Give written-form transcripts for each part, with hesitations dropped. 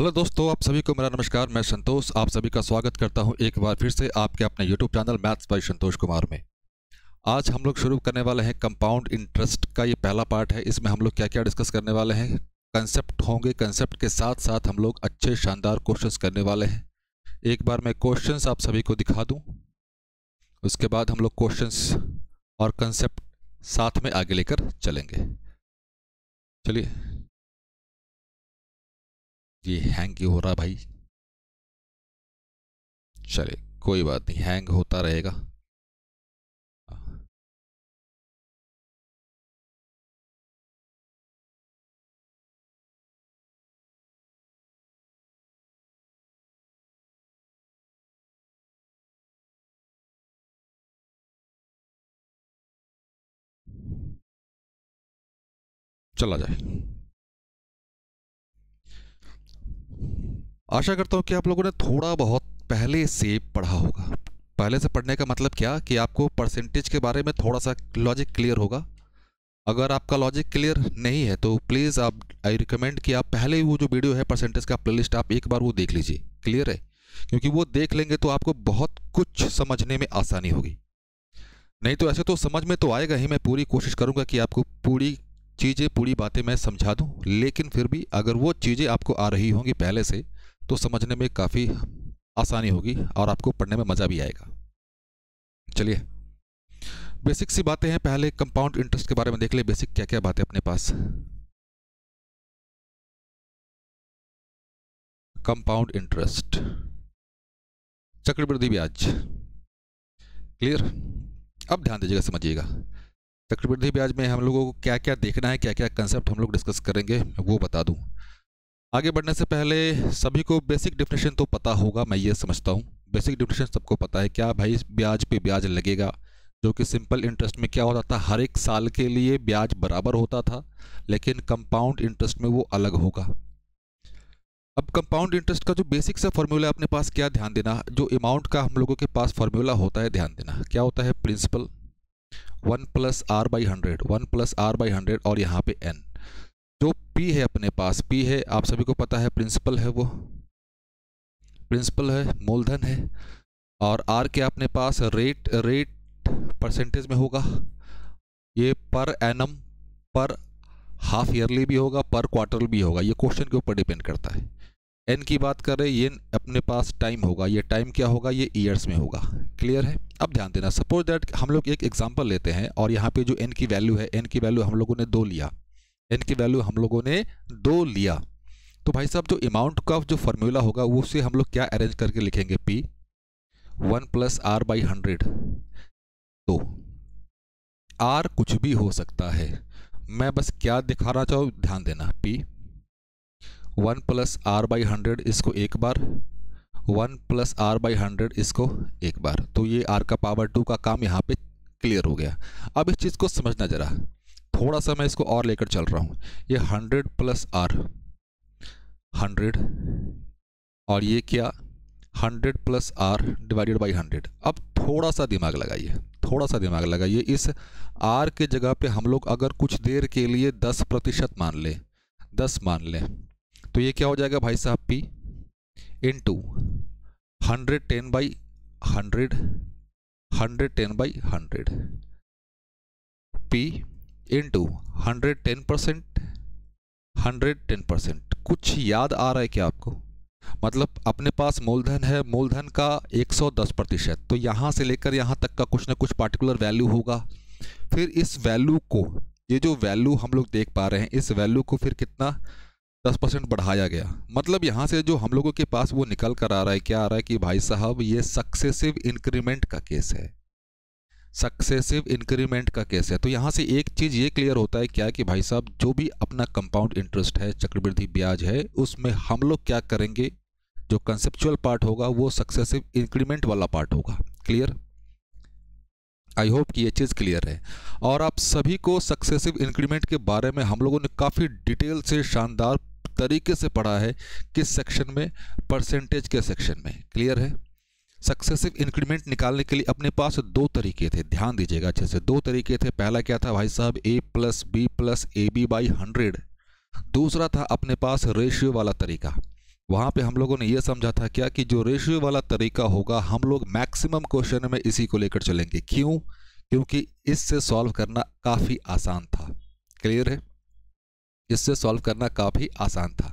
Hello दोस्तों, आप सभी को मेरा नमस्कार। मैं संतोष आप सभी का स्वागत करता हूं एक बार फिर से आपके अपने YouTube channel maths by Santosh Kumar में। आज हम लोग शुरू करने वाले हैं कंपाउंड इंटरेस्ट का ये पहला पार्ट है। इसमें हम लोग क्या क्या डिस्कस करने वाले हैं, कंसेप्ट होंगे, कंसेप्ट के साथ साथ हम लोग अच्छे शानदार क्वेश्चंस करने वाले हैं। एक बार मैं क्वेश्चंस आप सभी को दिखा दूँ, उसके बाद हम लोग क्वेश्चंस और कंसेप्ट साथ में आगे लेकर चलेंगे। चलिए, ये हैंग क्यों हो रहा भाई? चलिए कोई बात नहीं, हैंग होता रहेगा। चला जाए। आशा करता हूँ कि आप लोगों ने थोड़ा बहुत पहले से पढ़ा होगा। पहले से पढ़ने का मतलब क्या कि आपको परसेंटेज के बारे में थोड़ा सा लॉजिक क्लियर होगा। अगर आपका लॉजिक क्लियर नहीं है तो प्लीज़ आप आई रिकमेंड कि आप पहले वो जो वीडियो है परसेंटेज का प्लेलिस्ट आप एक बार वो देख लीजिए। क्लियर है? क्योंकि वो देख लेंगे तो आपको बहुत कुछ समझने में आसानी होगी। नहीं तो ऐसे तो समझ में तो आएगा ही। मैं पूरी कोशिश करूँगा कि आपको पूरी चीज़ें पूरी बातें मैं समझा दूँ, लेकिन फिर भी अगर वो चीज़ें आपको आ रही होंगी पहले से तो समझने में काफ़ी आसानी होगी और आपको पढ़ने में मज़ा भी आएगा। चलिए, बेसिक सी बातें हैं। पहले कंपाउंड इंटरेस्ट के बारे में देख ले। बेसिक क्या क्या बातें अपने पास। कंपाउंड इंटरेस्ट, चक्रवृद्धि ब्याज। क्लियर? अब ध्यान दीजिएगा, समझिएगा। चक्रवृद्धि ब्याज में हम लोगों को क्या क्या देखना है, क्या क्या कंसेप्ट हम लोग डिस्कस करेंगे वो बता दूं। आगे बढ़ने से पहले सभी को बेसिक डेफिनेशन तो पता होगा, मैं ये समझता हूँ। बेसिक डेफिनेशन सबको पता है। क्या भाई? ब्याज पे ब्याज लगेगा, जो कि सिंपल इंटरेस्ट में क्या होता था, हर एक साल के लिए ब्याज बराबर होता था, लेकिन कंपाउंड इंटरेस्ट में वो अलग होगा। अब कंपाउंड इंटरेस्ट का जो बेसिक सा फॉर्मूला अपने पास क्या ध्यान देना, जो अमाउंट का हम लोगों के पास फॉर्मूला होता है ध्यान देना। क्या होता है? प्रिंसिपल 1 + r/100, 1 + r/100 और यहाँ पे n। जो p है अपने पास, p है, आप सभी को पता है प्रिंसिपल है, वो प्रिंसिपल है, मूलधन है। और r क्या अपने पास रेट परसेंटेज में होगा। ये पर एनम, पर हाफ ईयरली भी होगा, पर क्वार्टर भी होगा। ये क्वेश्चन के ऊपर डिपेंड करता है। एन की बात कर रहे हैं, ये अपने पास टाइम होगा। ये टाइम क्या होगा? ये ईयर्स में होगा। क्लियर है? अब ध्यान देना। सपोज दैट हम लोग एक एग्जांपल लेते हैं और यहाँ पे जो एन की वैल्यू है, एन की वैल्यू हम लोगों ने 2 लिया। एन की वैल्यू हम लोगों ने 2 लिया, तो भाई साहब जो अमाउंट का जो फॉर्मूला होगा वो से हम लोग क्या अरेंज करके लिखेंगे? p 1 + r/100। तो r कुछ भी हो सकता है। मैं बस क्या दिखाना चाहूँ, ध्यान देना। p 1 + r/100 इसको एक बार, 1 + r/100 इसको एक बार, तो ये r का पावर 2 का काम यहाँ पे क्लियर हो गया। अब इस चीज़ को समझना जरा, थोड़ा सा मैं इसको और लेकर चल रहा हूँ। ये 100 + r 100 और ये क्या 100 + r / 100। अब थोड़ा सा दिमाग लगाइए, थोड़ा सा दिमाग लगाइए। इस r के जगह पे हम लोग अगर कुछ देर के लिए 10% मान लें, 10 मान लें, तो ये क्या हो जाएगा भाई साहब? p into 110/100, 110/100, p into 110%, 110%। कुछ याद आ रहा है क्या आपको? मतलब अपने पास मूलधन है, मूलधन का 110%, तो यहाँ से लेकर यहाँ तक का कुछ ना कुछ पार्टिकुलर वैल्यू होगा। फिर इस वैल्यू को, ये जो वैल्यू हम लोग देख पा रहे हैं, इस वैल्यू को फिर कितना 10% बढ़ाया गया। मतलब यहाँ से जो हम लोगों के पास वो निकल कर आ रहा है, क्या आ रहा है कि भाई साहब ये सक्सेसिव इंक्रीमेंट का केस है, सक्सेसिव इंक्रीमेंट का केस है। तो यहाँ से एक चीज़ ये क्लियर होता है क्या कि भाई साहब जो भी अपना कंपाउंड इंटरेस्ट है, चक्रवृद्धि ब्याज है, उसमें हम लोग क्या करेंगे, जो कंसेप्चुअल पार्ट होगा वो सक्सेसिव इंक्रीमेंट वाला पार्ट होगा। क्लियर? आई होप कि ये चीज़ क्लियर है। और आप सभी को सक्सेसिव इंक्रीमेंट के बारे में हम लोगों ने काफ़ी डिटेल से शानदार तरीके से पढ़ा है। किस सेक्शन में? परसेंटेज के सेक्शन में। क्लियर है? सक्सेसिव इंक्रीमेंट निकालने के लिए अपने पास 2 तरीके थे, ध्यान दीजिएगा अच्छे से। 2 तरीके थे। पहला क्या था भाई साहब? a + b + ab/100। दूसरा था अपने पास रेशियो वाला तरीका। वहाँ पे हम लोगों ने ये समझा था क्या कि जो रेशियो वाला तरीका होगा हम लोग मैक्सिमम क्वेश्चन में इसी को लेकर चलेंगे। क्यों? क्योंकि इससे सॉल्व करना काफ़ी आसान था। क्लियर है? इससे सॉल्व करना काफ़ी आसान था।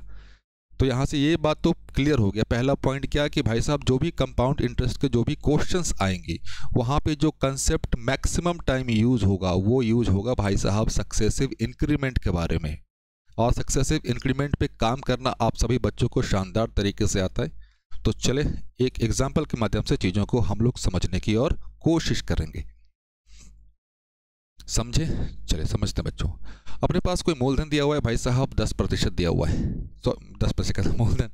तो यहाँ से ये बात तो क्लियर हो गया। पहला पॉइंट क्या कि भाई साहब जो भी कंपाउंड इंटरेस्ट के जो भी क्वेश्चंस आएंगे वहाँ पे जो कंसेप्ट मैक्सिमम टाइम यूज़ होगा वो यूज़ होगा भाई साहब सक्सेसिव इंक्रीमेंट के बारे में। और सक्सेसिव इंक्रीमेंट पे काम करना आप सभी बच्चों को शानदार तरीके से आता है। तो चले एक एग्जाम्पल के माध्यम से चीज़ों को हम लोग समझने की और कोशिश करेंगे। समझे? चले समझते हैं बच्चों। अपने पास कोई मूलधन दिया हुआ है भाई साहब 10% दिया हुआ है। तो 10% मूलधन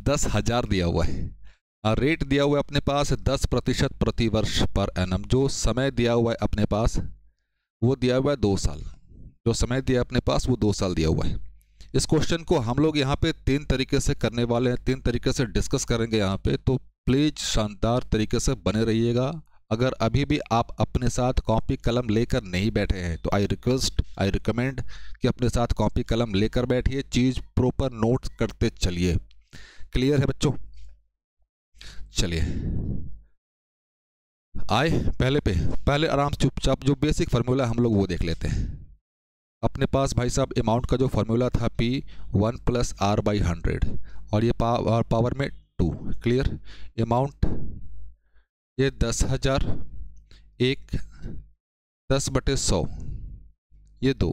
10,000 दिया हुआ है। रेट दिया हुआ है अपने पास 10% प्रति वर्ष पर एनम। जो समय दिया हुआ है अपने पास वो दिया हुआ है 2 साल। जो समय दिया अपने पास वो 2 साल दिया हुआ है। इस क्वेश्चन को हम लोग यहाँ पे 3 तरीके से करने वाले हैं, 3 तरीके से डिस्कस करेंगे यहाँ पे। तो प्लीज शानदार तरीके से बने रहिएगा। अगर अभी भी आप अपने साथ कॉपी कलम लेकर नहीं बैठे हैं तो आई रिकमेंड कि अपने साथ कॉपी कलम लेकर बैठिए, चीज़ प्रॉपर नोट करते चलिए। क्लियर है बच्चों? चलिए आए पहले आराम से चुपचाप जो बेसिक फार्मूला हम लोग वो देख लेते हैं। अपने पास भाई साहब अमाउंट का जो फार्मूला था P1 + R/100 और ये पावर में 2। क्लियर? अमाउंट ये 10,000, एक 10/100 ये 2,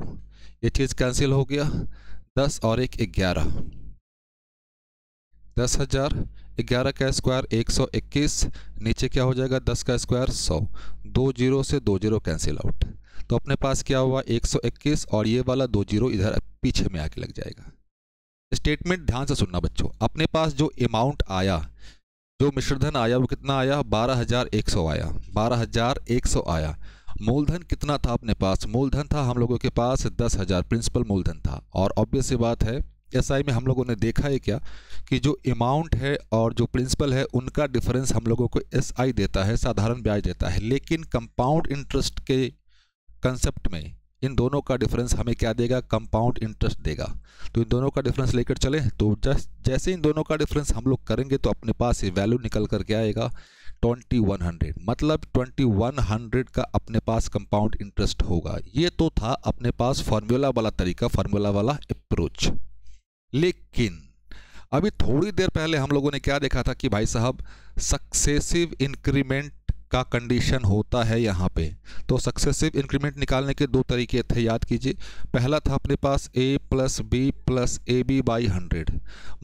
ये चीज़ कैंसिल हो गया। 10 और 1 11, 10,000 11 का स्क्वायर 121, नीचे क्या हो जाएगा 10 का स्क्वायर 100, 2 0 से 2 0 कैंसिल आउट। तो अपने पास क्या हुआ 121 और ये वाला 2 0 इधर पीछे में आके लग जाएगा। स्टेटमेंट ध्यान से सुनना बच्चों। अपने पास जो अमाउंट आया, जो मिश्रधन आया वो कितना आया 12,100 आया, 12,100 आया। मूलधन कितना था अपने पास? मूलधन था हम लोगों के पास 10,000, प्रिंसिपल मूलधन था। और ऑब्वियस सी बात है एसआई में हम लोगों ने देखा है क्या कि जो अमाउंट है और जो प्रिंसिपल है उनका डिफरेंस हम लोगों को एसआई देता है, साधारण ब्याज देता है। लेकिन कंपाउंड इंटरेस्ट के कंसेप्ट में इन दोनों का डिफरेंस हमें क्या देगा? कंपाउंड इंटरेस्ट देगा। तो इन दोनों का डिफरेंस लेकर चले तो जैसे इन दोनों का डिफरेंस हम लोग करेंगे तो अपने पास ये वैल्यू निकल कर के आएगा 2100। मतलब 2100 का अपने पास कंपाउंड इंटरेस्ट होगा। ये तो था अपने पास फार्मूला वाला तरीका, फार्मूला वाला अप्रोच। लेकिन अभी थोड़ी देर पहले हम लोगों ने क्या देखा था कि भाई साहब सक्सेसिव इंक्रीमेंट का कंडीशन होता है यहाँ पे। तो सक्सेसिव इंक्रीमेंट निकालने के 2 तरीके थे, याद कीजिए। पहला था अपने पास A + B + AB/100।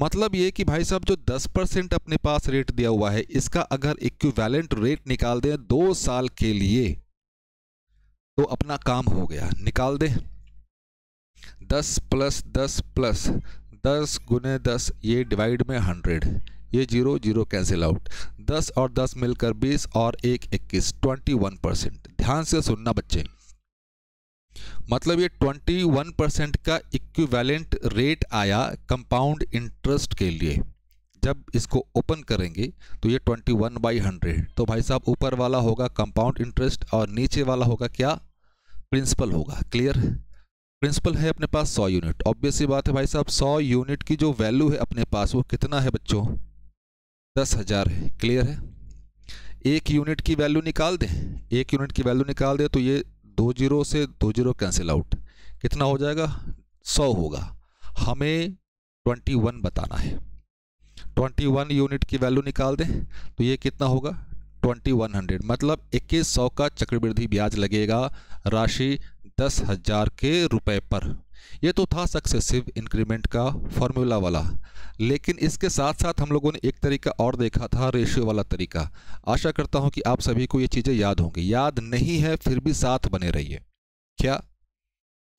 मतलब ये कि भाई साहब जो 10% अपने पास रेट दिया हुआ है इसका अगर इक्विवेलेंट रेट निकाल दें 2 साल के लिए तो अपना काम हो गया। निकाल दें 10 + 10 + 10 × 10 ये डिवाइड में 100, ये 0 0 कैंसिल आउट। 10 और 10 मिलकर 20 और 1 21, 21%। ध्यान से सुनना बच्चे, मतलब ये 21% का इक्विवेलेंट रेट आया कंपाउंड इंटरेस्ट के लिए। जब इसको ओपन करेंगे तो ये 21/100। तो भाई साहब ऊपर वाला होगा कंपाउंड इंटरेस्ट और नीचे वाला होगा क्या? प्रिंसिपल होगा। क्लियर? प्रिंसिपल है अपने पास 100 यूनिट। ऑब्वियस सी बात है भाई साहब 100 यूनिट की जो वैल्यू है अपने पास वो कितना है बच्चों? 10,000 है। क्लियर है? 1 यूनिट की वैल्यू निकाल दें, 1 यूनिट की वैल्यू निकाल दें तो ये 2 0 से 2 0 कैंसिल आउट, कितना हो जाएगा? 100 होगा। हमें 21 बताना है। 21 यूनिट की वैल्यू निकाल दें तो ये कितना होगा? 2100। मतलब 2100 का चक्रवृद्धि ब्याज लगेगा, राशि 10,000 के रुपए पर। ये तो था सक्सेसिव इंक्रीमेंट का फॉर्मूला वाला। लेकिन इसके साथ साथ हम लोगों ने एक तरीका और देखा था, रेशियो वाला तरीका। आशा करता हूं कि आप सभी को ये चीज़ें याद होंगी। याद नहीं है फिर भी साथ बने रहिए। क्या?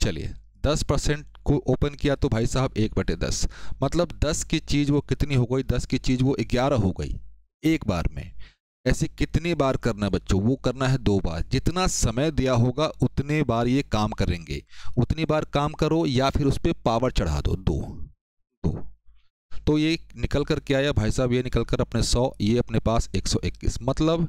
चलिए 10% को ओपन किया तो भाई साहब 1/10, मतलब 10 की चीज़ वो कितनी हो गई? 10 की चीज़ वो 11 हो गई एक बार में। ऐसे कितनी बार करना है बच्चों? वो करना है 2 बार। जितना समय दिया होगा उतने बार ये काम करेंगे। उतनी बार काम करो या फिर उस पर पावर चढ़ा दो 2। तो ये निकल कर क्या आया भाई साहब? ये निकल कर अपने 100, ये अपने पास 121। मतलब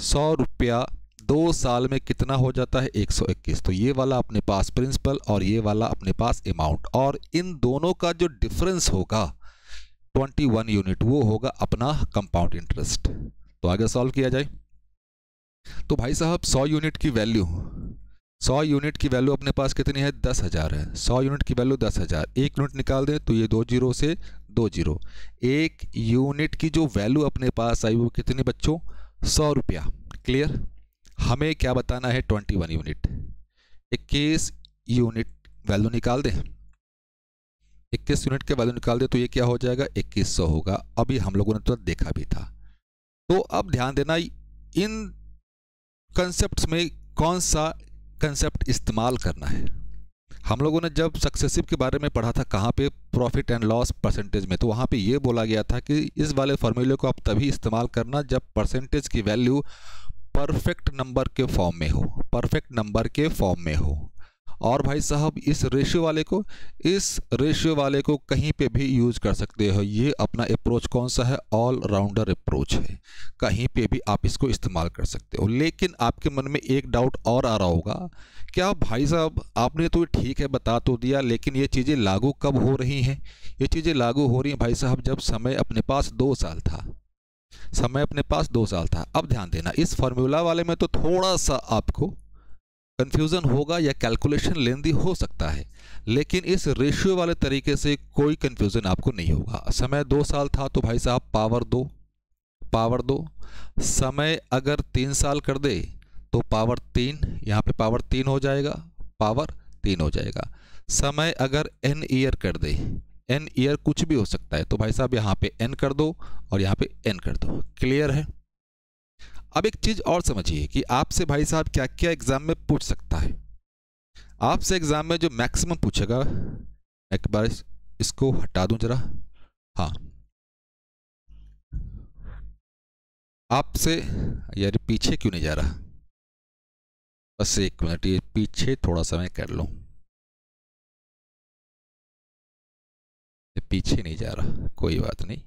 100 रुपया 2 साल में कितना हो जाता है? 121। तो ये वाला अपने पास प्रिंसिपल और ये वाला अपने पास अमाउंट। और इन दोनों का जो डिफरेंस होगा 21 यूनिट, वो होगा अपना कंपाउंड इंटरेस्ट। तो आगे सॉल्व किया जाए। तो भाई साहब 100 यूनिट की वैल्यू, 100 यूनिट की वैल्यू अपने पास कितनी है, 10,000 है। 100 यूनिट की वैल्यू 10,000, एक यूनिट निकाल दें तो ये 2 जीरो से 2 जीरो। एक यूनिट की जो वैल्यू अपने पास आई वो कितनी बच्चों, 100 रुपया। क्लियर। हमें क्या बताना है, 21 यूनिट। 21 यूनिट वैल्यू निकाल दें, 21 यूनिट के वैल्यू निकाल दें तो ये क्या हो जाएगा, 2100 होगा। अभी हम लोगों ने तो देखा भी था। तो अब ध्यान देना, इन कंसेप्ट्स में कौन सा कंसेप्ट इस्तेमाल करना है। हम लोगों ने जब सक्सेसिव के बारे में पढ़ा था, कहाँ पे, प्रॉफिट एंड लॉस परसेंटेज में, तो वहाँ पे ये बोला गया था कि इस वाले फॉर्मूले को आप तभी इस्तेमाल करना जब परसेंटेज की वैल्यू परफेक्ट नंबर के फॉर्म में हो, परफेक्ट नंबर के फॉर्म में हो। और भाई साहब इस रेशियो वाले को कहीं पे भी यूज कर सकते हो। ये अपना अप्रोच कौन सा है, ऑल राउंडर अप्रोच है, कहीं पे भी आप इसको इस्तेमाल कर सकते हो। लेकिन आपके मन में एक डाउट और आ रहा होगा, क्या भाई साहब आपने तो ठीक है बता तो दिया, लेकिन ये चीज़ें लागू कब हो रही हैं। ये चीज़ें लागू हो रही हैं भाई साहब जब समय अपने पास 2 साल था, समय अपने पास 2 साल था। अब ध्यान देना, इस फार्मूला वाले में तो थोड़ा सा आपको कंफ्यूजन होगा या कैलकुलेशन लेंदी हो सकता है, लेकिन इस रेशियो वाले तरीके से कोई कंफ्यूजन आपको नहीं होगा। समय 2 साल था तो भाई साहब पावर दो। समय अगर 3 साल कर दे तो पावर 3, यहाँ पे पावर 3 हो जाएगा, पावर 3 हो जाएगा। समय अगर n ईयर कर दे, n ईयर कुछ भी हो सकता है, तो भाई साहब यहाँ पे n कर दो और यहाँ पे n कर दो। क्लियर है। अब एक चीज और समझिए कि आपसे भाई साहब क्या क्या एग्जाम में पूछ सकता है। आपसे एग्जाम में जो मैक्सिमम पूछेगा, एक बार इसको हटा दूं जरा, हाँ, आपसे, यार पीछे क्यों नहीं जा रहा, बस 1 मिनट, ये पीछे थोड़ा सा मैं कर लूं, पीछे नहीं जा रहा, कोई बात नहीं।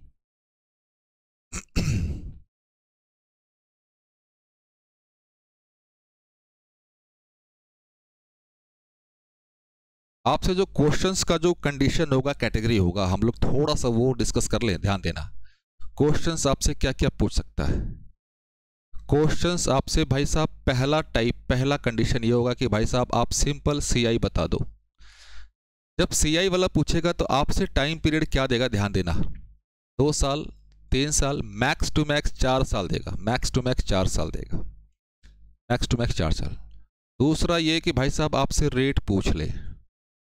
आपसे जो क्वेश्चंस का जो कंडीशन होगा, कैटेगरी होगा, हम लोग थोड़ा सा वो डिस्कस कर लें। ध्यान देना, क्वेश्चंस आपसे क्या क्या पूछ सकता है। क्वेश्चंस आपसे भाई साहब पहला कंडीशन ये होगा कि भाई साहब आप सिंपल CI बता दो। जब CI वाला पूछेगा तो आपसे टाइम पीरियड क्या देगा, ध्यान देना, 2 साल, 3 साल, मैक्स टू मैक्स 4 साल देगा, मैक्स टू मैक्स 4 साल देगा, मैक्स टू मैक्स 4 साल। दूसरा ये कि भाई साहब आपसे रेट पूछ ले,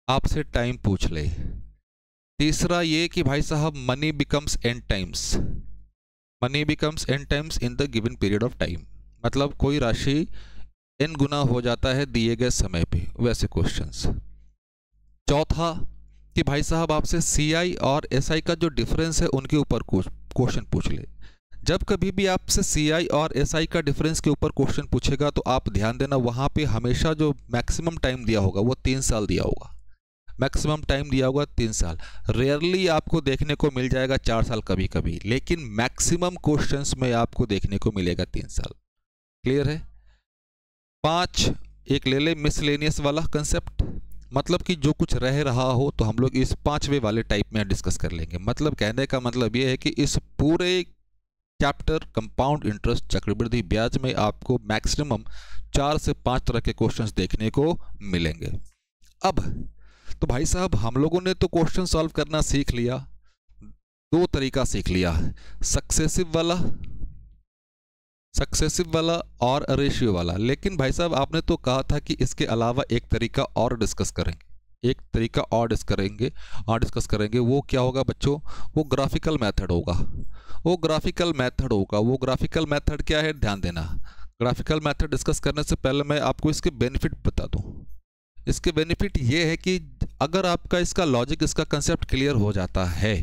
आपसे टाइम पूछ ले। तीसरा ये कि भाई साहब money becomes n times, money becomes n times in the given period of time, मतलब कोई राशि n गुना हो जाता है दिए गए समय पे, वैसे क्वेश्चंस। चौथा कि भाई साहब आपसे CI और SI का जो डिफरेंस है उनके ऊपर क्वेश्चन पूछ ले। जब कभी भी आपसे CI और SI का डिफरेंस के ऊपर क्वेश्चन पूछेगा तो आप ध्यान देना, वहाँ पे हमेशा जो मैक्सिमम टाइम दिया होगा वो 3 साल दिया होगा, मैक्सिमम टाइम दिया होगा 3 साल। रेयरली आपको देखने को मिल जाएगा 4 साल कभी कभी, लेकिन मैक्सिमम क्वेश्चंस में आपको देखने को मिलेगा 3 साल। क्लियर है। 5 एक ले ले मिसलेनियस वाला कंसेप्ट, मतलब कि जो कुछ रह रहा हो तो हम लोग इस 5वें वाले टाइप में डिस्कस कर लेंगे। मतलब कहने का मतलब ये है कि इस पूरे चैप्टर कंपाउंड इंटरेस्ट चक्रवृद्धि ब्याज में आपको मैक्सिमम 4 से 5 तरह के क्वेश्चंस देखने को मिलेंगे। अब तो भाई साहब हम लोगों ने तो क्वेश्चन सॉल्व करना सीख लिया, 2 तरीका सीख लिया, सक्सेसिव वाला और रेशियो वाला। लेकिन भाई साहब आपने तो कहा था कि इसके अलावा एक तरीका और डिस्कस करेंगे, एक तरीका और डिस्कस करेंगे। वो क्या होगा बच्चों, वो ग्राफिकल मेथड होगा, वो ग्राफिकल मेथड क्या है, ध्यान देना। ग्राफिकल मेथड डिस्कस करने से पहले मैं आपको इसके बेनिफिट बता दूं। इसके बेनिफिट ये है कि अगर आपका इसका लॉजिक, इसका कंसेप्ट क्लियर हो जाता है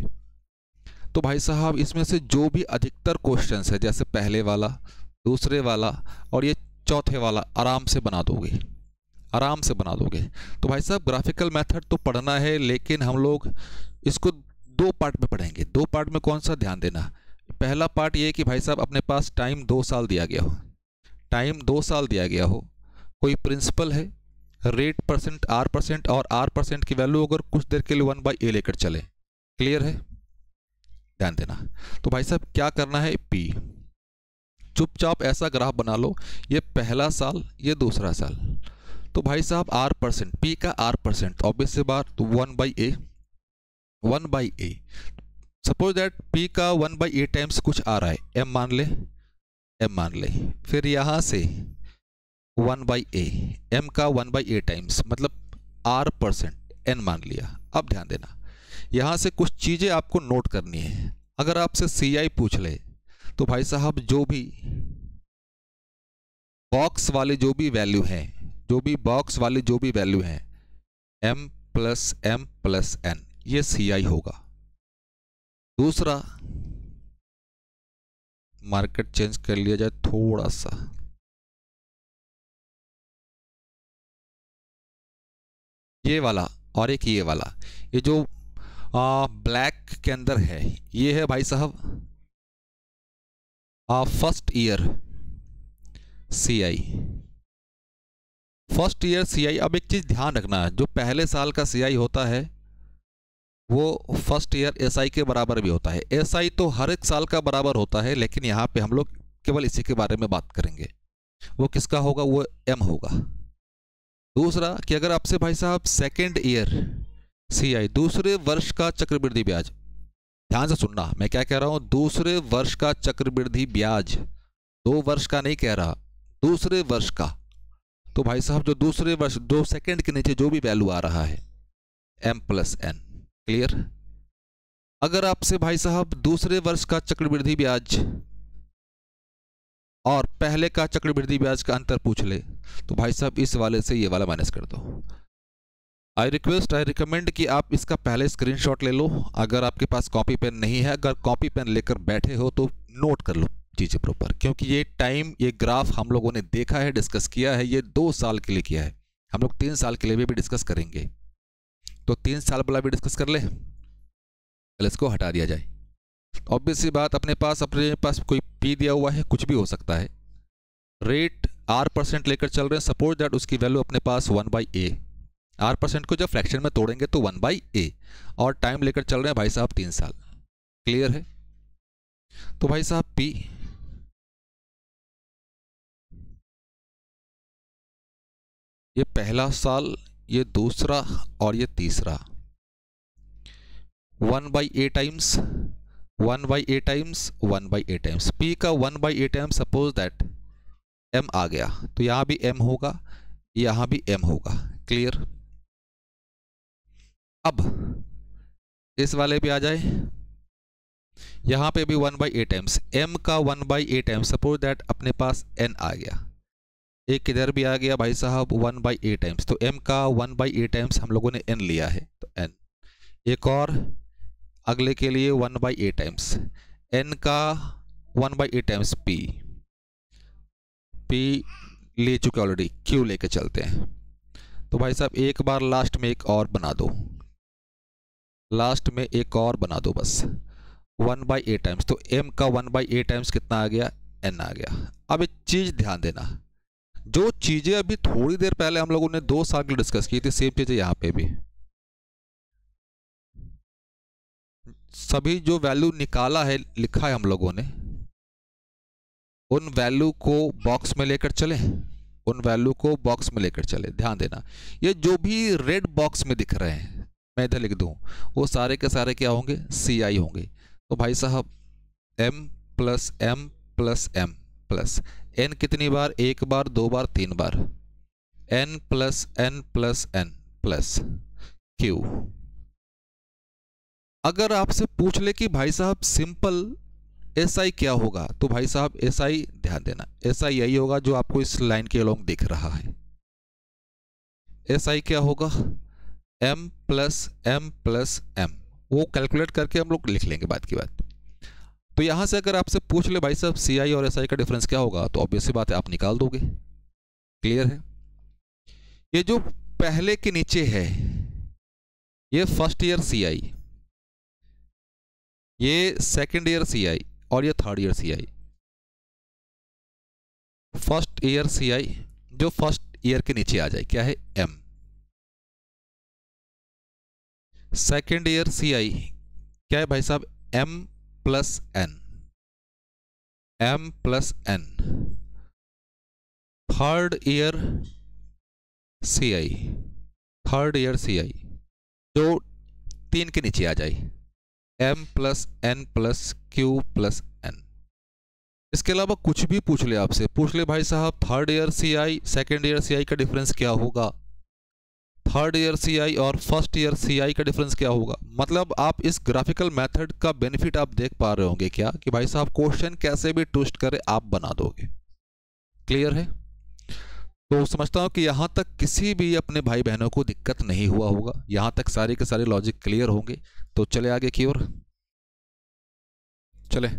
तो भाई साहब इसमें से जो भी अधिकतर क्वेश्चंस है, जैसे पहले वाला, दूसरे वाला और ये चौथे वाला, आराम से बना दोगे। तो भाई साहब ग्राफिकल मेथड तो पढ़ना है, लेकिन हम लोग इसको 2 पार्ट में पढ़ेंगे। 2 पार्ट में कौन सा, ध्यान देना। पहला पार्ट ये कि भाई साहब अपने पास टाइम 2 साल दिया गया हो, कोई प्रिंसिपल है, रेट परसेंट, R% और R% की वैल्यू अगर कुछ देर के लिए 1/a लेकर चले। क्लियर है। ध्यान देना। तो भाई साहब क्या करना है, पी चुपचाप ऐसा ग्राफ बना लो, ये पहला साल ये दूसरा साल। तो भाई साहब आर परसेंट, पी का आर परसेंट, ऑब्वियस सी बात, तो 1/a, 1/a। Suppose that P का 1/a टाइम्स कुछ आ रहा है, एम मान ले, एम मान ले, फिर यहाँ से 1/a, एम का 1/a टाइम्स मतलब आर परसेंट, एन मान लिया। अब ध्यान देना, यहाँ से कुछ चीज़ें आपको नोट करनी है। अगर आपसे CI पूछ ले तो भाई साहब जो भी बॉक्स वाले जो भी वैल्यू हैं, जो भी बॉक्स वाले जो भी वैल्यू हैं, m प्लस n, ये CI होगा। दूसरा, मार्केट चेंज कर लिया जाए थोड़ा सा, ये वाला और एक ये वाला, ये जो ब्लैक के अंदर है, ये है भाई साहब first year CI, first year CI। अब एक चीज़ ध्यान रखना है, जो पहले साल का CI होता है वो फर्स्ट ईयर SI के बराबर भी होता है। SI तो हर एक साल का बराबर होता है, लेकिन यहाँ पे हम लोग केवल इसी के बारे में बात करेंगे। वो किसका होगा, वो M होगा। दूसरा कि अगर आपसे भाई साहब सेकेंड ईयर CI, दूसरे वर्ष का चक्रवृद्धि ब्याज, ध्यान से सुनना मैं क्या कह रहा हूँ, दूसरे वर्ष का चक्रवृद्धि ब्याज, 2 वर्ष का नहीं कह रहा, दूसरे वर्ष का। तो भाई साहब जो दूसरे वर्ष, जो सेकंड के नीचे जो भी वैल्यू आ रहा है, m प्लस n, क्लियर। अगर आपसे भाई साहब दूसरे वर्ष का चक्रवृद्धि ब्याज और पहले का चक्रवृद्धि ब्याज का अंतर पूछ ले तो भाई साहब इस वाले से ये वाला माइनस कर दो। आई रिकमेंड कि आप इसका पहले स्क्रीनशॉट ले लो। अगर आपके पास कॉपी पेन नहीं है, अगर कॉपी पेन लेकर बैठे हो तो नोट कर लो चीज़ें प्रॉपर, क्योंकि ये ग्राफ हम लोगों ने देखा है, डिस्कस किया है, ये 2 साल के लिए किया है। हम लोग 3 साल के लिए भी डिस्कस करेंगे, तो 3 साल वाला भी डिस्कस कर ले, पहले इसको हटा दिया जाए। ऑब्वियस सी बात, अपने पास कोई पी दिया हुआ है, कुछ भी हो सकता है, रेट आर परसेंट लेकर चल रहे हैं, सपोज दैट उसकी वैल्यू अपने पास 1/a, आर परसेंट को जब फ्रैक्शन में तोड़ेंगे तो 1/a, और टाइम लेकर चल रहे हैं भाई साहब 3 साल, क्लियर है। तो भाई साहब पी, ये पहला साल, ये दूसरा और ये तीसरा, 1/a times 1/a times 1/a times, P का 1/a times, suppose that m आ गया तो यहाँ भी m होगा, यहाँ भी m होगा, क्लियर। अब इस वाले पे आ जाए, यहाँ पे भी 1/a टाइम्स, m का 1/a टाइम्स, सपोज दैट अपने पास n आ गया, एक इधर भी आ गया भाई साहब 1/a टाइम्स, तो m का 1/a टाइम्स हम लोगों ने n लिया है, तो n, एक और अगले के लिए 1/a टाइम्स, n का 1/a टाइम्स p ले चुके ऑलरेडी, q लेके चलते हैं। तो भाई साहब एक बार लास्ट में एक और बना दो, लास्ट में एक और बना दो बस, 1/a टाइम्स, तो m का 1/a टाइम्स कितना आ गया, n आ गया। अब एक चीज़ ध्यान देना, जो चीज़ें अभी थोड़ी देर पहले हम लोगों ने 2 साल की डिस्कस की थी, सेम चीज़ें यहाँ पे भी, सभी जो वैल्यू निकाला है, लिखा है हम लोगों ने, उन वैल्यू को बॉक्स में लेकर चले, उन वैल्यू को बॉक्स में लेकर चले। ध्यान देना, ये जो भी रेड बॉक्स में दिख रहे हैं, मैं इधर लिख दूं, वो सारे के सारे क्या होंगे, CI होंगे। तो भाई साहब m plus m plus m plus n कितनी बार, 1 बार, 2 बार, 3 बार, n plus n plus n plus q। अगर आपसे पूछ ले कि भाई साहब सिंपल SI क्या होगा, तो भाई साहब SI, ध्यान देना, SI यही होगा जो आपको इस लाइन के अलोंग दिख रहा है। SI क्या होगा, m प्लस m, वो कैलकुलेट करके हम लोग लिख लेंगे बात की बात। तो यहां से अगर आपसे पूछ ले भाई साहब CI और SI का डिफरेंस क्या होगा, तो ऑब्वियस सी बात है आप निकाल दोगे, क्लियर है। ये जो पहले के नीचे है, ये फर्स्ट ईयर CI, ये सेकेंड ईयर CI और ये third year CI। First year CI जो फर्स्ट ईयर के नीचे आ जाए क्या है, M। सेकेंड ईयर CI क्या है भाई साहब, M plus N, m plus N, third year C I, third year C I जो 3 के नीचे आ जाए, m plus N plus Q plus N. इसके अलावा कुछ भी पूछ ले आपसे, पूछ ले भाई साहब थर्ड ईयर सी आई सेकेंड ईयर सी आई का डिफरेंस क्या होगा, थर्ड ईयर सी आई और फर्स्ट ईयर सी आई का डिफरेंस क्या होगा। मतलब आप इस ग्राफिकल मेथड का बेनिफिट आप देख पा रहे होंगे क्या, कि भाई साहब क्वेश्चन कैसे भी ट्विस्ट करे आप बना दोगे। क्लियर है? तो समझता हूं कि यहां तक किसी भी अपने भाई बहनों को दिक्कत नहीं हुआ होगा, यहां तक सारे के सारे लॉजिक क्लियर होंगे। तो चले आगे की ओर चले।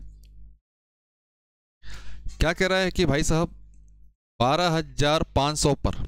क्या कह रहा है कि भाई साहब 12,500 पर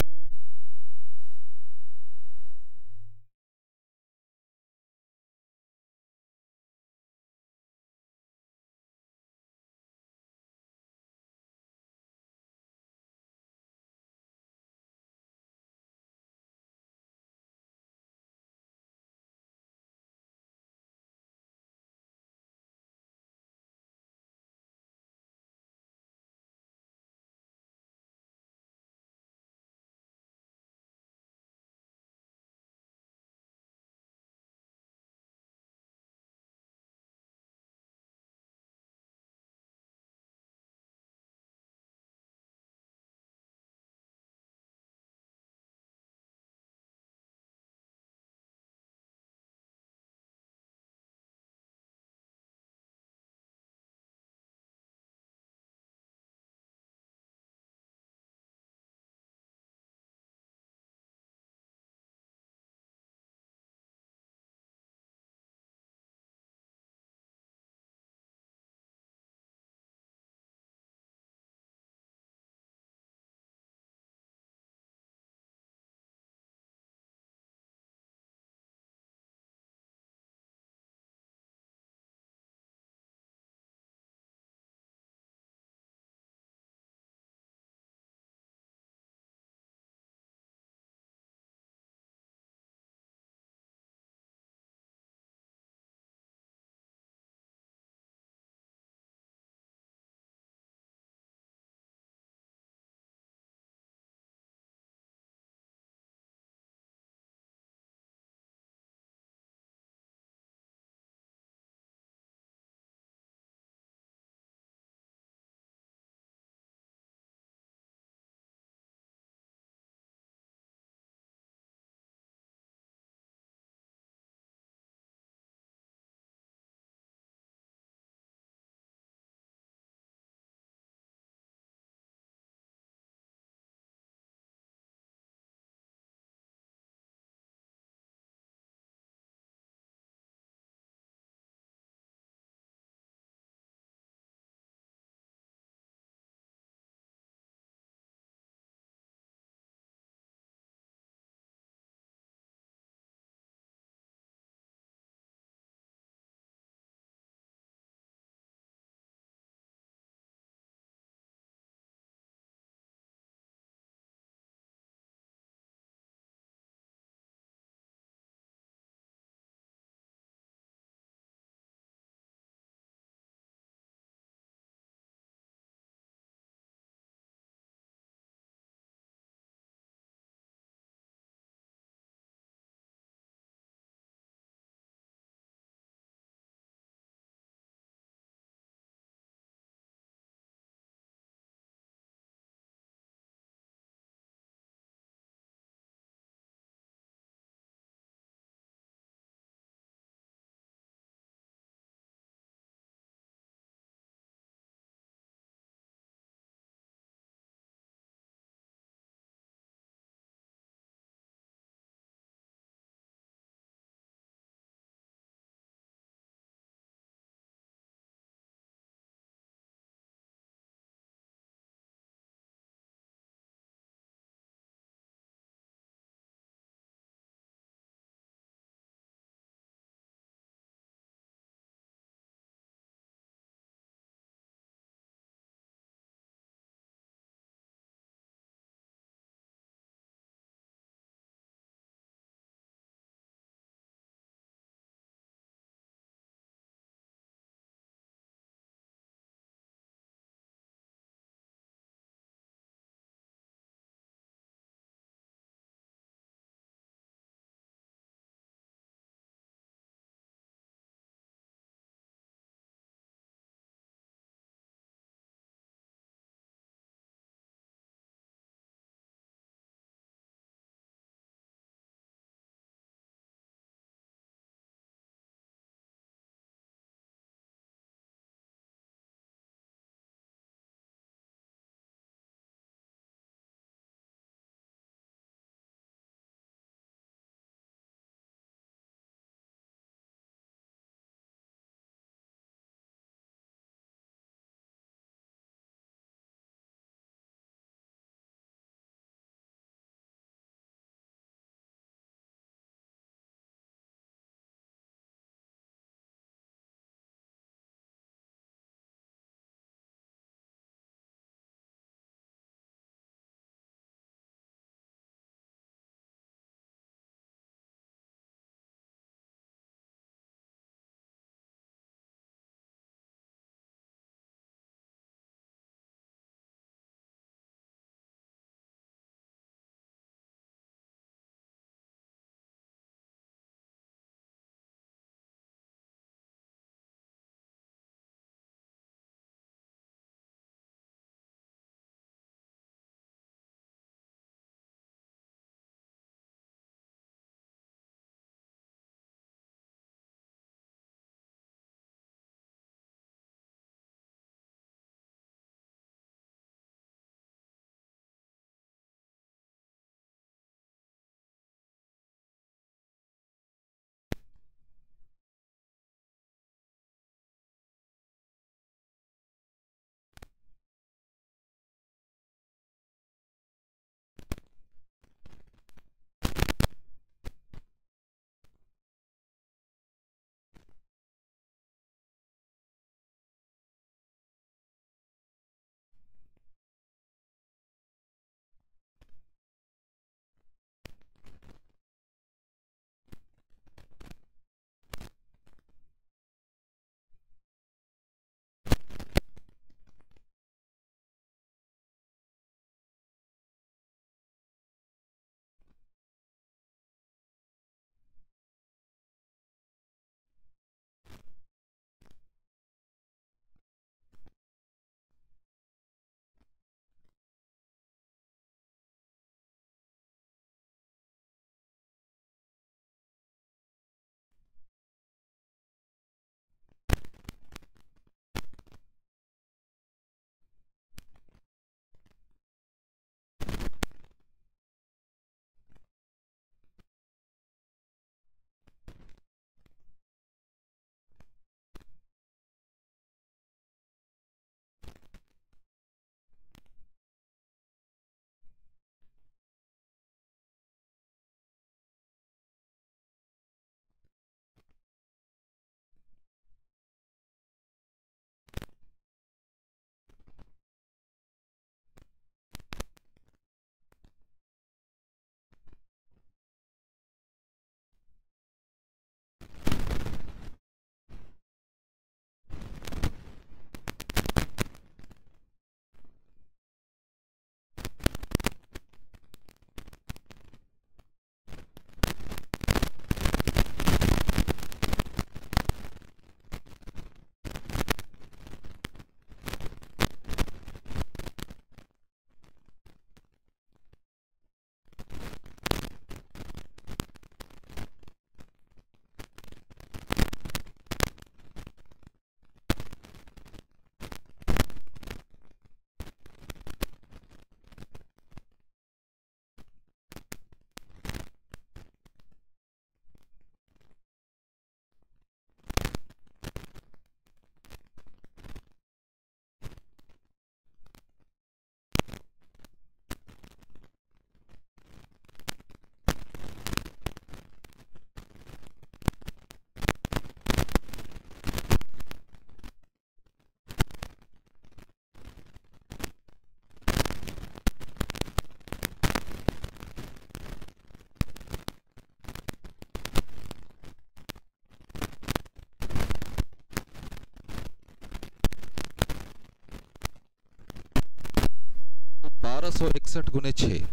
561 गुने 6,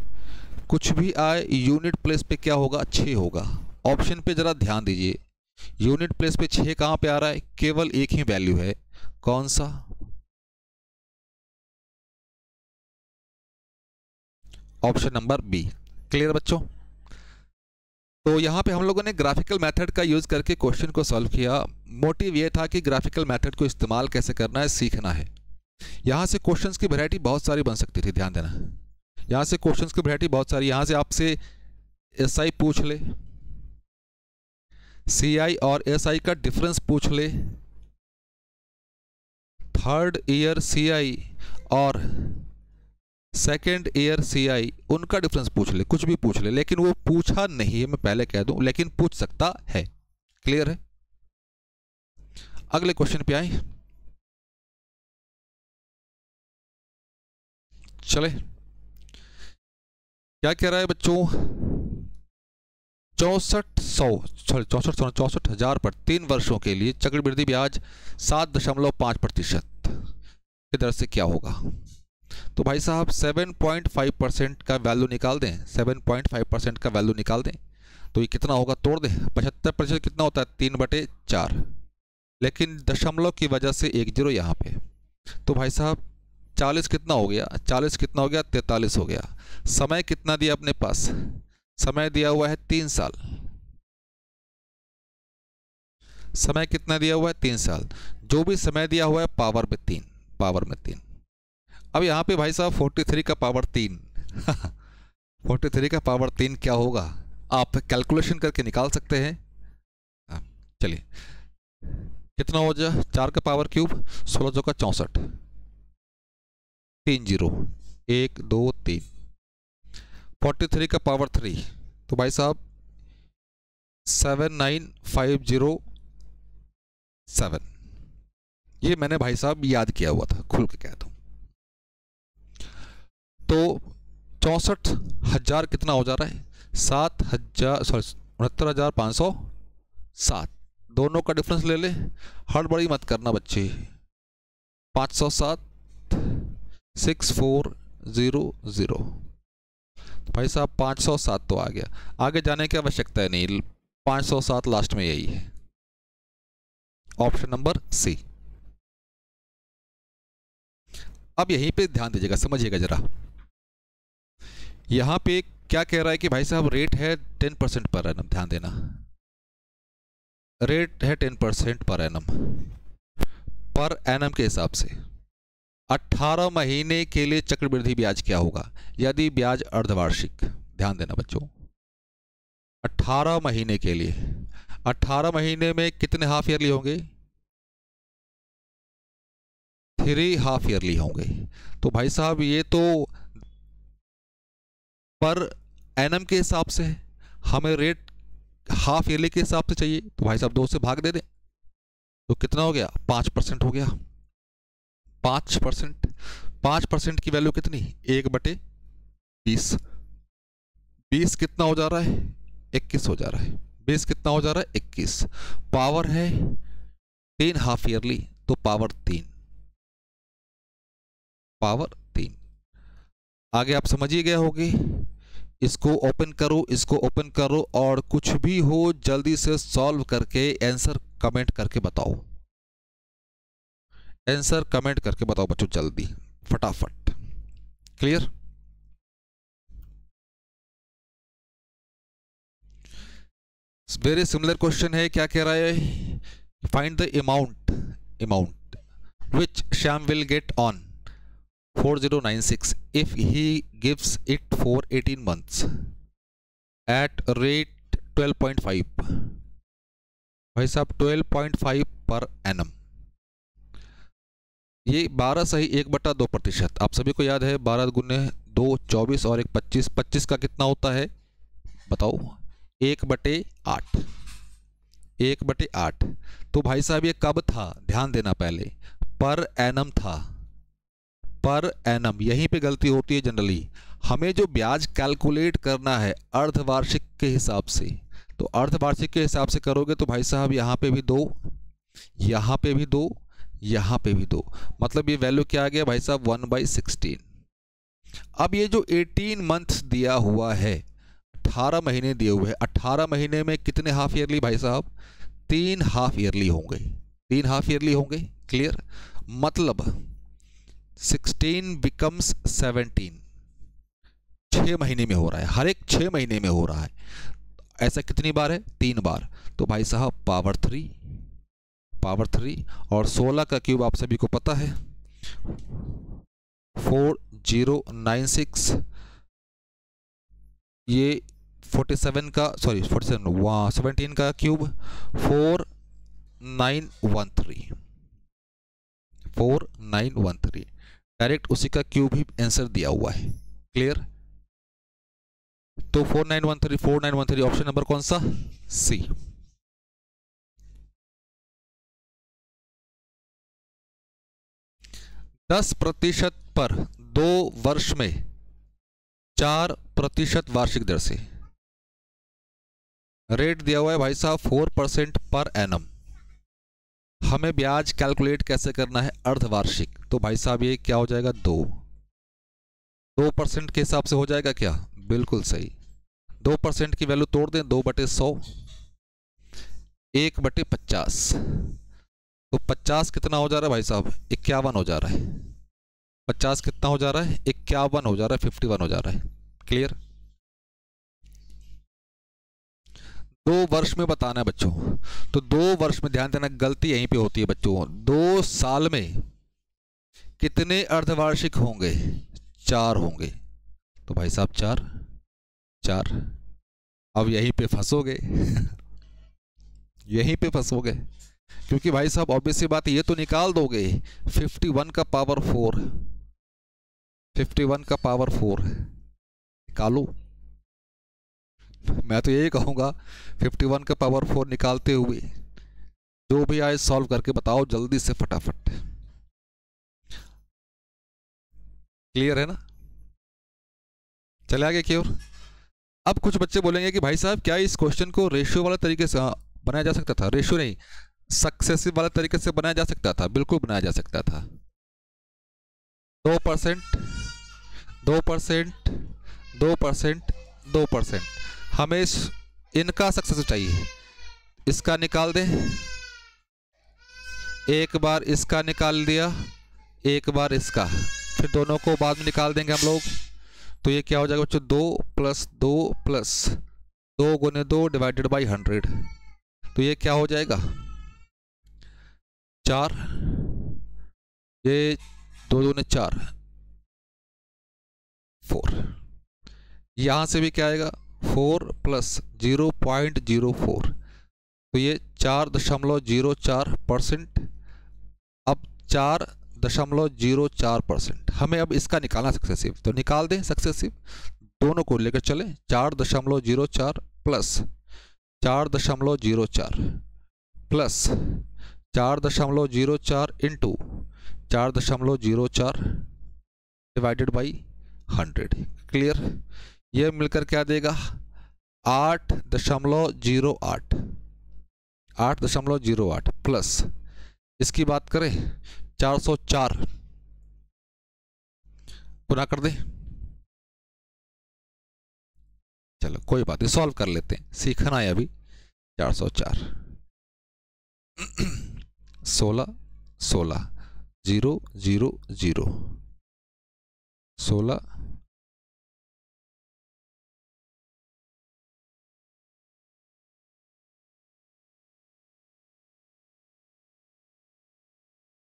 कुछ भी आए यूनिट प्लेस पे क्या होगा, 6 होगा। ऑप्शन पे जरा ध्यान दीजिए, यूनिट प्लेस पे 6 कहाँ पे आ रहा है, केवल एक ही वैल्यू है, कौन सा, ऑप्शन नंबर बी। क्लियर बच्चों? तो यहाँ पे हम लोगों ने ग्राफिकल मेथड का यूज़ करके क्वेश्चन को सॉल्व किया। मोटिव ये था कि ग्राफिकल मेथड को इस्तेमाल कैसे करना है सीखना है। यहाँ से क्वेश्चंस की वैरायटी बहुत सारी बन सकती थी, ध्यान देना, यहाँ से क्वेश्चंस की वैरायटी बहुत सारी। यहाँ से आपसे एसआई पूछ ले, सीआई और एसआई का डिफरेंस पूछ ले, थर्ड ईयर सीआई और सेकेंड ईयर सीआई उनका डिफरेंस पूछ ले, कुछ भी पूछ ले, लेकिन वो पूछा नहीं है, मैं पहले कह दूं, लेकिन पूछ सकता है। क्लियर है? अगले क्वेश्चन पे आए, चले। क्या कह रहा है बच्चों, 64,000 पर 3 वर्षों के लिए चक्रवृद्धि ब्याज 7.5% की दर से क्या होगा। तो भाई साहब 7.5% का वैल्यू निकाल दें, 7.5% का वैल्यू निकाल दें तो ये कितना होगा, तोड़ दें। 75% कितना होता है, 3/4, लेकिन दशमलव की वजह से 1 0 यहाँ पे। तो भाई साहब 40 कितना हो गया, 40 कितना हो गया, 43 हो गया। समय कितना दिया अपने पास, समय दिया हुआ है 3 साल। समय कितना दिया हुआ है, 3 साल। जो भी समय दिया हुआ है पावर में 3, पावर में 3। अब यहाँ पे भाई साहब 43 का पावर 3 43 का पावर 3 क्या होगा, आप कैलकुलेशन करके निकाल सकते हैं। चलिए कितना हो जाए, 4 का पावर क्यूब 16 का 64, 3 0 1 2 3, 43 का पावर 3 तो भाई साहब 79507। ये मैंने भाई साहब याद किया हुआ था, खुल के कहता हूं। तो 64,000 कितना हो जा रहा है, 69,507। दोनों का डिफरेंस ले ले, हड़बड़ी मत करना बच्चे। 507 6400 भाई साहब 507 तो आ गया, आगे जाने की आवश्यकता है नहीं, 507 लास्ट में यही है, ऑप्शन नंबर सी। अब यहीं पे ध्यान दीजिएगा, समझिएगा जरा। यहां पे क्या कह रहा है कि भाई साहब रेट है 10% पर एनम, ध्यान देना, रेट है 10% पर एनम के हिसाब से। 18 महीने के लिए चक्रवृद्धि ब्याज क्या होगा यदि ब्याज अर्धवार्षिक, ध्यान देना बच्चों, 18 महीने के लिए। 18 महीने में कितने हाफ ईयरली होंगे, 3 हाफ ईयरली होंगे। तो भाई साहब ये तो पर एनम के हिसाब से, हमें रेट हाफ ईयरली के हिसाब से चाहिए, तो भाई साहब 2 से भाग दे दें तो कितना हो गया, 5% हो गया। 5% की वैल्यू कितनी, 1/20। 20 कितना हो जा रहा है, 21 हो जा रहा है। 20 कितना हो जा रहा है, 21। पावर है 3 हाफ ईयरली तो पावर 3, पावर 3। आगे आप समझिए गए होंगे। इसको ओपन करो, इसको ओपन करो, और कुछ भी हो जल्दी से सॉल्व करके आंसर कमेंट करके बताओ, आंसर कमेंट करके बताओ बच्चों, जल्दी फटाफट। क्लियर? वेरी सिमिलर क्वेश्चन है, क्या कह रहा है, find the amount which Shyam will get on 4096 if he gives it for 18 months at rate 12.5। भाई साहब 12.5 पर एनम, ये 12 सही 1/2%। आप सभी को याद है 12 गुने 2 24 और 1 25। 25 का कितना होता है बताओ, 1/8, 1/8। तो भाई साहब ये कब था, ध्यान देना, पहले पर एनम था, पर एनम। यहीं पे गलती होती है जनरली, हमें जो ब्याज कैलकुलेट करना है अर्धवार्षिक के हिसाब से, तो अर्धवार्षिक के हिसाब से करोगे तो भाई साहब यहाँ पे भी 2, यहाँ पे भी 2, यहाँ पे भी 2, मतलब ये वैल्यू क्या आ गया भाई साहब 1/16। अब ये जो 18 मंथ्स दिया हुआ है, 18 महीने दिए हुए हैं, 18 महीने में कितने हाफ ईयरली भाई साहब? 3 हाफ ईयरली होंगे, 3 हाफ ईयरली होंगे। क्लियर? मतलब 16 बिकम्स 17, 6 महीने में हो रहा है, हर एक 6 महीने में हो रहा है। ऐसा कितनी बार है? 3 बार। तो भाई साहब पावर 3 और 16 का क्यूब आप सभी को पता है 4096, ये 47 का, सॉरी 47 वहाँ 17 का क्यूब 4913 डायरेक्ट उसी का क्यूब ही आंसर दिया हुआ है। क्लियर? तो 4913 ऑप्शन नंबर कौन सा? सी। दस प्रतिशत पर 2 वर्ष में 4% वार्षिक दर से रेट दिया हुआ है भाई साहब 4% पर एनम। हमें ब्याज कैलकुलेट कैसे करना है? अर्धवार्षिक। तो भाई साहब ये क्या हो जाएगा? 2% के हिसाब से हो जाएगा क्या? बिल्कुल सही। 2% की वैल्यू तोड़ दें, 2/100, 1/50, तो 50 कितना हो जा रहा है भाई साहब? 51 हो जा रहा है। 50 कितना हो जा रहा है? 51 हो जा रहा है, 51 हो जा रहा है। क्लियर? 2 वर्ष में बताना है बच्चों, तो 2 वर्ष में ध्यान देना, गलती यहीं पे होती है बच्चों। 2 साल में कितने अर्धवार्षिक होंगे? 4 होंगे। तो भाई साहब 4। अब यहीं पे फंसोगे यहीं पे फंसोगे, क्योंकि भाई साहब ऑब्वियस सी बात, ये तो निकाल दोगे 51 का पावर 4, 51 का पावर 4 निकालो। मैं तो यही कहूँगा 51 का पावर 4 निकालते हुए जो भी आए सॉल्व करके बताओ जल्दी से फटाफट। क्लियर है ना? चले आगे की ओर। अब कुछ बच्चे बोलेंगे कि भाई साहब क्या इस क्वेश्चन को रेशियो वाले तरीके से बनाया जा सकता था? रेशियो नहीं, सक्सेसिव वाले तरीके से बनाया जा सकता था। बिल्कुल बनाया जा सकता था। 2%, 2%, 2%, 2%, हमें इनका सक्सेसिव चाहिए। इसका निकाल दें, एक बार इसका निकाल दिया, एक बार इसका, फिर दोनों को बाद में निकाल देंगे हम लोग। तो ये क्या हो जाएगा बच्चों? 2 + 2 + 2 × 2 डिवाइडेड बाई 100। तो ये क्या हो जाएगा? 4, ये 2 दूने 4, 4। यहाँ से भी क्या आएगा? 4 + 0.04, तो ये 4.04%। अब 4.04%, हमें अब इसका निकालना सक्सेसिव, तो निकाल दें सक्सेसिव, दोनों को लेकर चलें। 4.04 + 4.04 + 4.04 इंटू 4.04 डिवाइडेड बाई 100। क्लियर? ये मिलकर क्या देगा? 8.08, 8.08 प्लस इसकी बात करें 404, गुना कर दें। चलो कोई बात नहीं, सॉल्व कर लेते हैं, सीखना है अभी। 404 16 16 0 0 0 16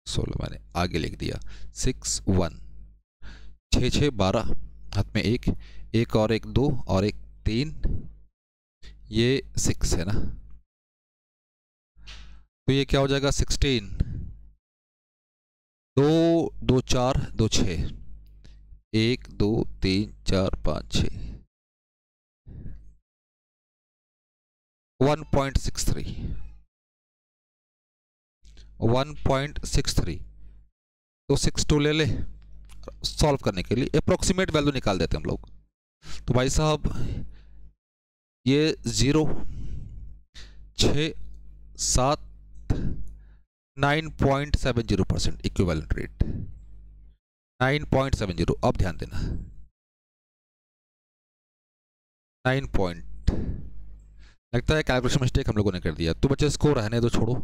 16 मैंने आगे लिख दिया। 6 1 6 6 12, हाथ में एक, एक और एक 2 और एक 3, ये 6 है ना। तो ये क्या हो जाएगा? 16, 2 2 4 2 6, 1 2 3 4 5 6, 1.63, 1.63। तो 62 ले ले सॉल्व करने के लिए, अप्रोक्सीमेट वैल्यू निकाल देते हैं हम लोग। तो भाई साहब ये 0 6 7 9.70% इक्विवेलेंट रेट। 9.70। अब ध्यान देना 9 लगता है कैलकुलेशन मिस्टेक हम लोगों ने कर दिया, तो बच्चे इसको रहने दो, छोड़ो,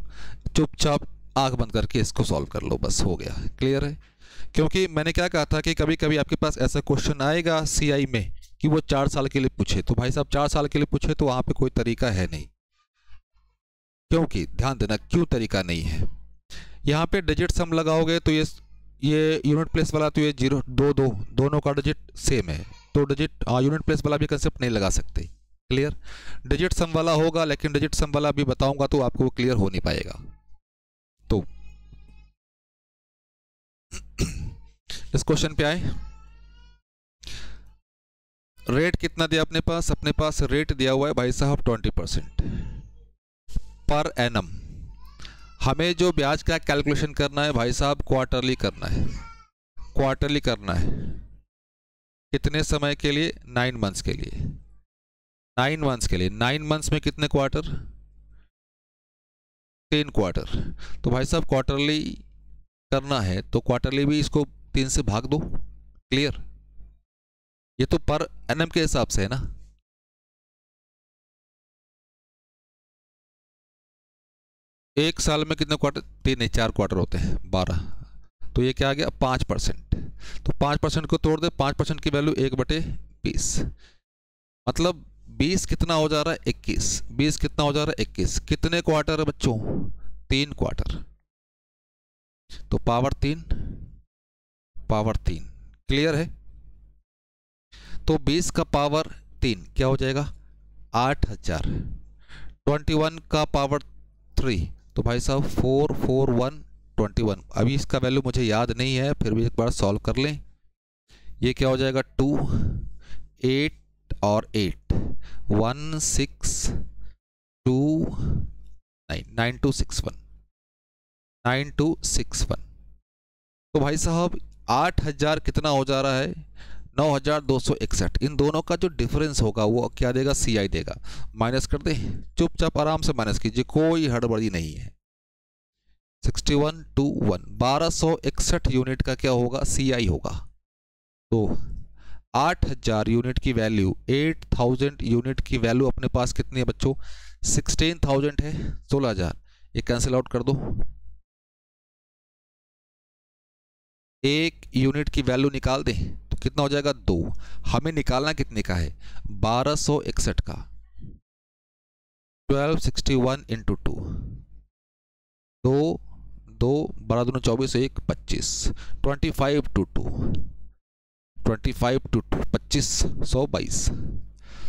चुपचाप आंख बंद करके इसको सॉल्व कर लो, बस हो गया। क्लियर है? क्योंकि मैंने क्या कहा था कि कभी कभी आपके पास ऐसा क्वेश्चन आएगा सीआई में कि वो 4 साल के लिए पूछे, तो भाई साहब 4 साल के लिए पूछे तो वहाँ पे कोई तरीका है नहीं। क्योंकि ध्यान देना क्यों तरीका नहीं है, यहाँ पे डिजिट सम लगाओगे तो ये यूनिट प्लेस वाला तो ये 0 2 2 दोनों का डिजिट सेम है, तो डिजिट यूनिट प्लेस वाला भी कंसेप्ट नहीं लगा सकते। क्लियर? डिजिट सम वाला होगा, लेकिन डिजिट सम वाला भी बताऊंगा तो आपको क्लियर हो नहीं पाएगा। तो इस क्वेश्चन पे आए, रेट कितना दिया अपने पास रेट दिया हुआ है भाई साहब 20% पर एनम। हमें जो ब्याज का कैलकुलेशन करना है भाई साहब क्वार्टरली करना है, क्वार्टरली करना है। कितने समय के लिए? 9 मंथ्स के लिए, 9 मंथ्स के लिए। 9 मंथ्स में कितने क्वार्टर? 3 क्वार्टर। तो भाई साहब क्वार्टरली करना है तो क्वार्टरली भी इसको 3 से भाग दो। क्लियर? ये तो पर एनम के हिसाब से है ना, एक साल में कितने क्वार्टर? 3 नहीं 4 क्वार्टर होते हैं, 12। तो ये क्या आ गया? 5%। तो 5% को तोड़ दे, 5% की वैल्यू 1/20, मतलब 20 कितना हो जा रहा है? 21। 20 कितना हो जा रहा है? 21। कितने क्वार्टर है बच्चों? 3 क्वार्टर। तो पावर 3, पावर 3। क्लियर है? तो 20 का पावर 3 क्या हो जाएगा? 8000। 21 का पावर 3 तो भाई साहब 44121। अभी इसका वैल्यू मुझे याद नहीं है, फिर भी एक बार सॉल्व कर लें। ये क्या हो जाएगा? 2 8 और 8 9261 9261। तो भाई साहब 8000 कितना हो जा रहा है? 9261। इन दोनों का जो डिफरेंस होगा वो क्या देगा? सीआई देगा। माइनस कर दे, चुपचाप आराम से माइनस कीजिए, कोई हड़बड़ी नहीं है। 61 to 1 1261 यूनिट का क्या होगा? सीआई होगा। तो 8000 यूनिट की वैल्यू, 8000 यूनिट की वैल्यू अपने पास कितनी है बच्चों? 16000 है, 16000। ये कैंसिल आउट कर दो। एक यूनिट की वैल्यू निकाल दें तो कितना हो जाएगा? 2। हमें निकालना कितने का है? 1261 का। 1261 इंटू 2, 2 2 12 दूनी 24, 1 25। 25 to 2 25 to 2 25 122।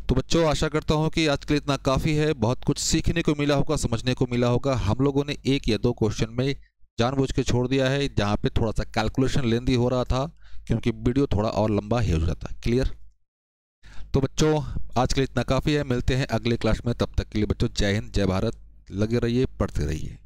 तो बच्चों आशा करता हूँ कि आज के लिए इतना काफ़ी है। बहुत कुछ सीखने को मिला होगा, समझने को मिला होगा। हम लोगों ने 1 या 2 क्वेश्चन में जानबूझ के छोड़ दिया है जहाँ पे थोड़ा सा कैलकुलेशन लेंदी हो रहा था, क्योंकि वीडियो थोड़ा और लंबा ही हो जाता है। क्लियर? तो बच्चों आज के लिए इतना काफ़ी है, मिलते हैं अगले क्लास में। तब तक के लिए बच्चों जय हिंद, जय भारत। लगे रहिए, पढ़ते रहिए।